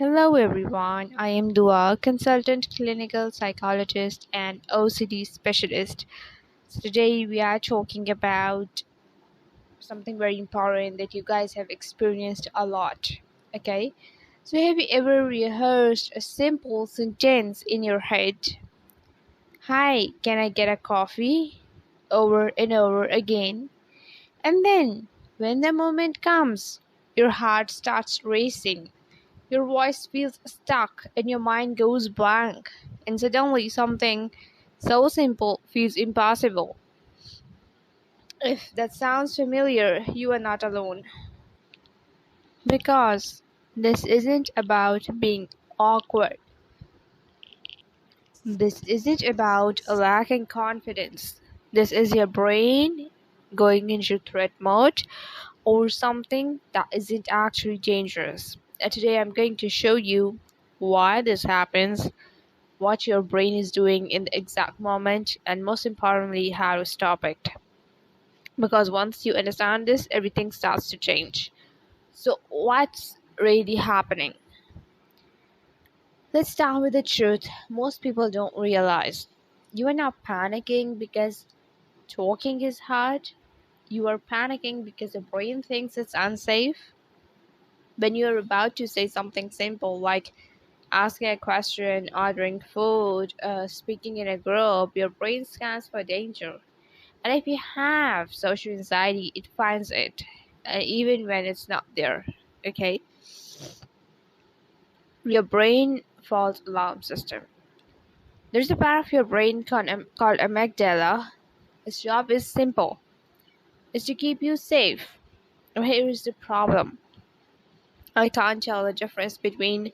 Hello everyone, I am Dua, consultant clinical psychologist and OCD specialist. So today we are talking about something very important that you guys have experienced a lot. Okay, so have you ever rehearsed a simple sentence in your head? Hi, can I get a coffee? Over and over again. And then, when the moment comes, your heart starts racing. Your voice feels stuck and your mind goes blank, and suddenly something so simple feels impossible. If that sounds familiar, you are not alone. Because this isn't about being awkward, this isn't about lacking confidence. This is your brain going into threat mode or something that isn't actually dangerous. And today I'm going to show you why this happens, what your brain is doing in the exact moment, and most importantly, how to stop it. Because once you understand this, everything starts to change. So, what's really happening? Let's start with the truth most people don't realize. You are not panicking because talking is hard, you are panicking because the brain thinks it's unsafe. When you're about to say something simple like asking a question, ordering food, speaking in a group, your brain scans for danger. And if you have social anxiety, it finds it, even when it's not there. Okay? Your brain false alarm system. There's a part of your brain called amygdala. Its job is simple. It's to keep you safe. And here is the problem. I can't tell the difference between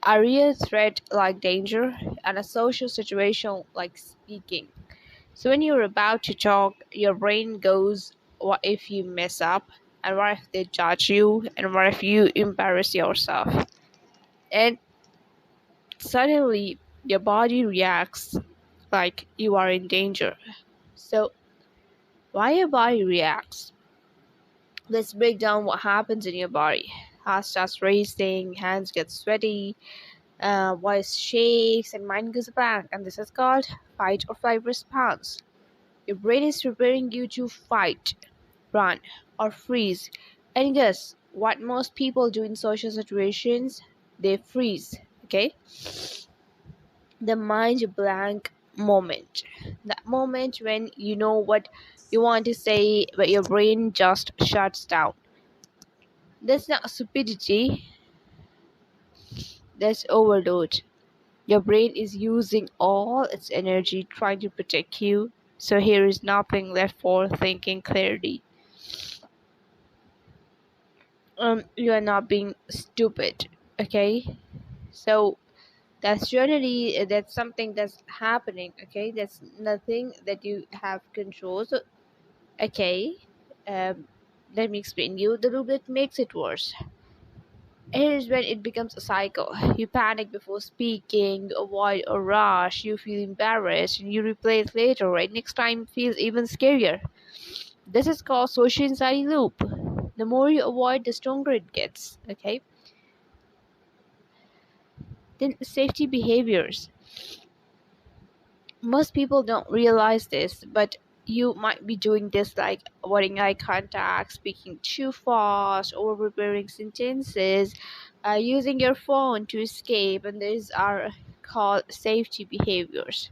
a real threat like danger and a social situation like speaking. So when you're about to talk, your brain goes, what if you mess up? And what if they judge you? And what if you embarrass yourself? And suddenly your body reacts like you are in danger. So why your body reacts? Let's break down what happens in your body. Heart starts racing, hands get sweaty, voice shakes, and mind goes blank. And this is called fight or flight response. Your brain is preparing you to fight, run, or freeze. And guess what most people do in social situations? They freeze. Okay? The mind blank moment. That moment when you know what you want to say, but your brain just shuts down. That's not stupidity, that's overload. Your brain is using all its energy trying to protect you, so here is nothing left for thinking clearly. You are not being stupid, okay? So that's generally that's something that's happening, okay? That's nothing that you have control. So okay, um, let me explain you. The loop that makes it worse. Here's when it becomes a cycle. You panic before speaking, avoid or rush, you feel embarrassed, and you replay it later, right? Next time feels even scarier. This is called social anxiety loop. The more you avoid, the stronger it gets. Okay. Then safety behaviors. Most people don't realize this, but you might be doing this like avoiding eye contact, speaking too fast, over preparing sentences, using your phone to escape, and these are called safety behaviors.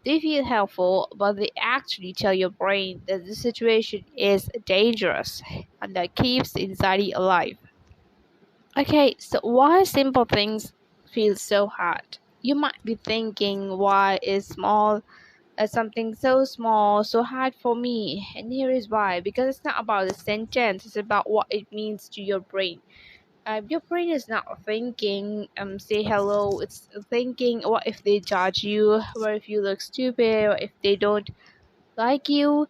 They feel helpful, but they actually tell your brain that the situation is dangerous, and that keeps the anxiety alive. Okay, so why simple things feel so hard? You might be thinking, why is something so small so hard for me? And here is why. Because it's not about the sentence; it's about what it means to your brain. Your brain is not thinking, say hello. It's thinking, what if they judge you? What if you look stupid? What if they don't like you?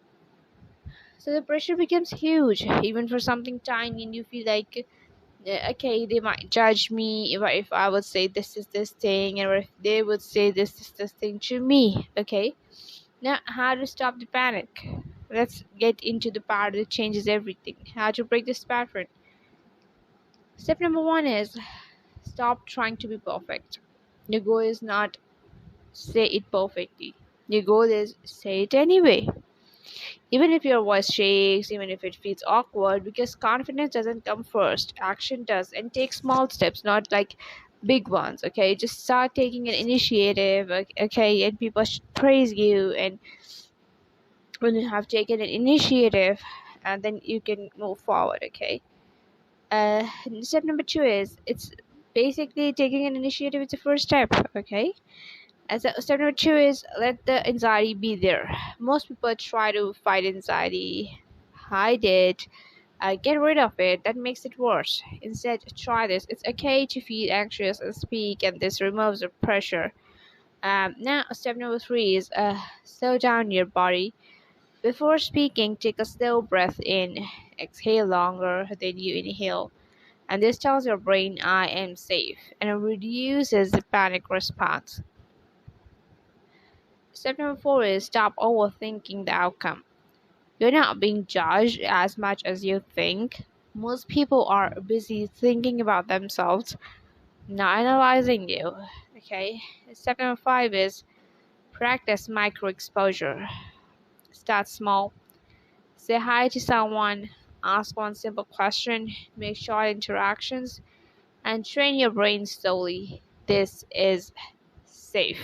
So the pressure becomes huge, even for something tiny, and you feel like, okay, they might judge me. What if I would say this is this thing, and what if they would say this is this thing to me? Okay, now how to stop the panic? Let's get into the part that changes everything. How to break this pattern? Step number one is stop trying to be perfect. Your goal is not say it perfectly. Your goal is say it anyway. Even if your voice shakes, even if it feels awkward, because confidence doesn't come first, action does. And take small steps, not like big ones, okay? Just start taking an initiative, okay? And people should praise you. And when you have taken an initiative, and then you can move forward, okay? Step number two is it's basically taking an initiative is the first step, okay? Step number two is let the anxiety be there. Most people try to fight anxiety, hide it, get rid of it. That makes it worse. Instead, try this. It's okay to feel anxious and speak, and this removes the pressure. Now, step number three is slow down your body. Before speaking, take a slow breath in. Exhale longer than you inhale. And this tells your brain, I am safe, and it reduces the panic response. Step number four is stop overthinking the outcome. You're not being judged as much as you think. Most people are busy thinking about themselves, not analyzing you. Okay. Step number five is practice micro exposure. Start small. Say hi to someone, ask one simple question, make short interactions, and train your brain slowly. This is safe.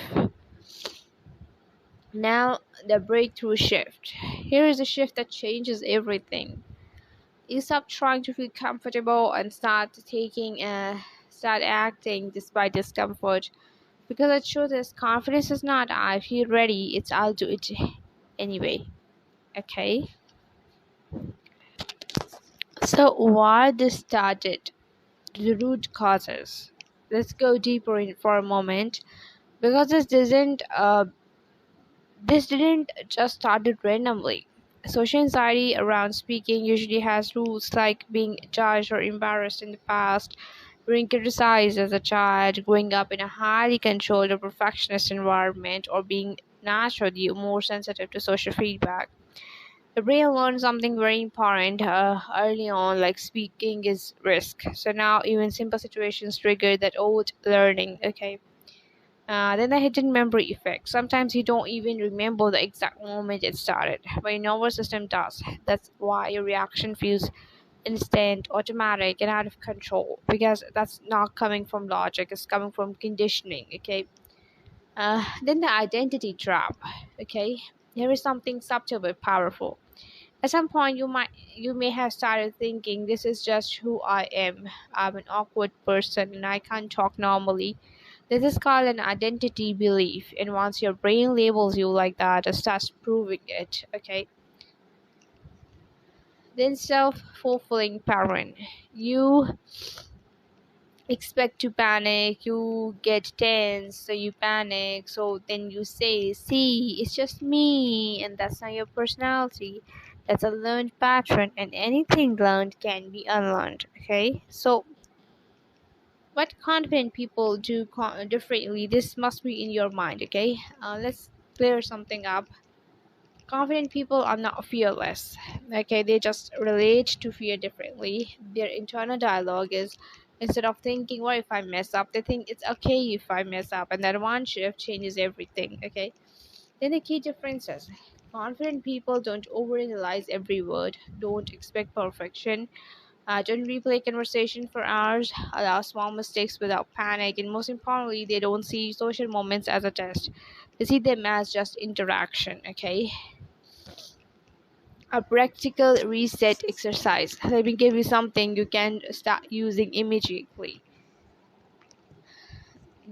Now, the breakthrough shift. Here is a shift that changes everything. You stop trying to feel comfortable and start acting despite discomfort. Because the truth is, confidence is not I feel ready, it's I'll do it anyway. Okay? So, why this started? The root causes. Let's go deeper in for a moment because this didn't just started randomly. Social anxiety around speaking usually has roots like being judged or embarrassed in the past, being criticized as a child, growing up in a highly controlled or perfectionist environment, or being naturally more sensitive to social feedback. The brain learned something very important early on, like speaking is risk. So now even simple situations trigger that old learning. Okay. Then the hidden memory effect. Sometimes you don't even remember the exact moment it started, but your nervous system does. That's why your reaction feels instant, automatic, and out of control because that's not coming from logic, it's coming from conditioning. Okay. Then the identity trap. Okay. Here is something subtle but powerful. At some point, you may have started thinking, "This is just who I am. I'm an awkward person, and I can't talk normally." This is called an identity belief, and once your brain labels you like that, it starts proving it. Okay. Then self-fulfilling pattern. You expect to panic, you get tense, so you panic, so then you say, see, it's just me, and that's not your personality. That's a learned pattern, and anything learned can be unlearned. Okay, so what confident people do differently, this must be in your mind. Okay, let's clear something up. Confident people are not fearless. Okay, they just relate to fear differently. Their internal dialogue is instead of thinking, what if I mess up, they think it's okay if I mess up, and that one shift changes everything. Okay, then the key differences. Confident people don't overanalyze every word, don't expect perfection, don't replay conversation for hours, allow small mistakes without panic, and most importantly, they don't see social moments as a test. They see them as just interaction. Okay, a practical reset exercise. Let me give you something you can start using immediately.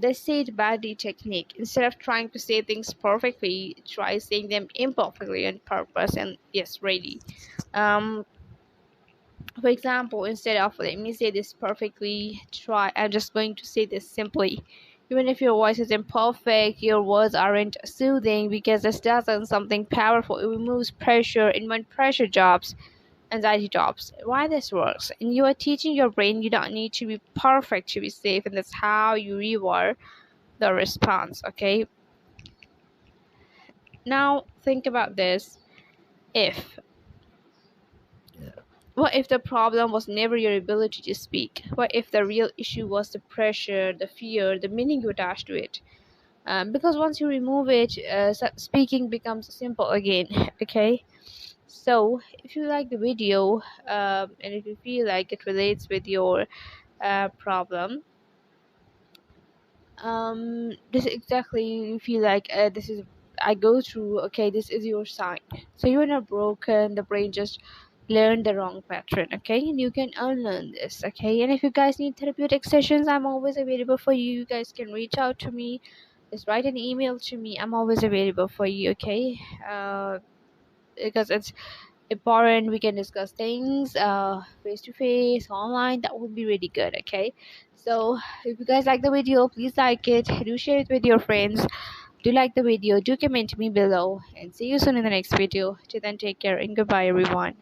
The say it badly technique. Instead of trying to say things perfectly, try saying them imperfectly on purpose and yes, really. Um, for example, instead of let me say this perfectly, try I'm just going to say this simply. Even if your voice is imperfect, your words aren't soothing because this doesn't something powerful. It removes pressure, and when pressure drops, anxiety drops. Why this works? And you are teaching your brain you don't need to be perfect to be safe, and that's how you rewire the response. Okay. Now think about this. If What if the problem was never your ability to speak? What if the real issue was the pressure, the fear, the meaning you attach to it? Because once you remove it, speaking becomes simple again. Okay. So if you like the video, and if you feel like it relates with your problem, this exactly you feel like this is I go through. Okay, this is your sign. So you're not broken. The brain just learned the wrong pattern. Okay, and you can unlearn this. Okay, and if you guys need therapeutic sessions, I'm always available for you. You guys can reach out to me. Just write an email to me. I'm always available for you. Okay, because it's important we can discuss things face to face online. That would be really good. Okay, so if you guys like the video, please like it, do share it with your friends, do like the video, do comment me below, and see you soon in the next video. Till then, take care and goodbye everyone.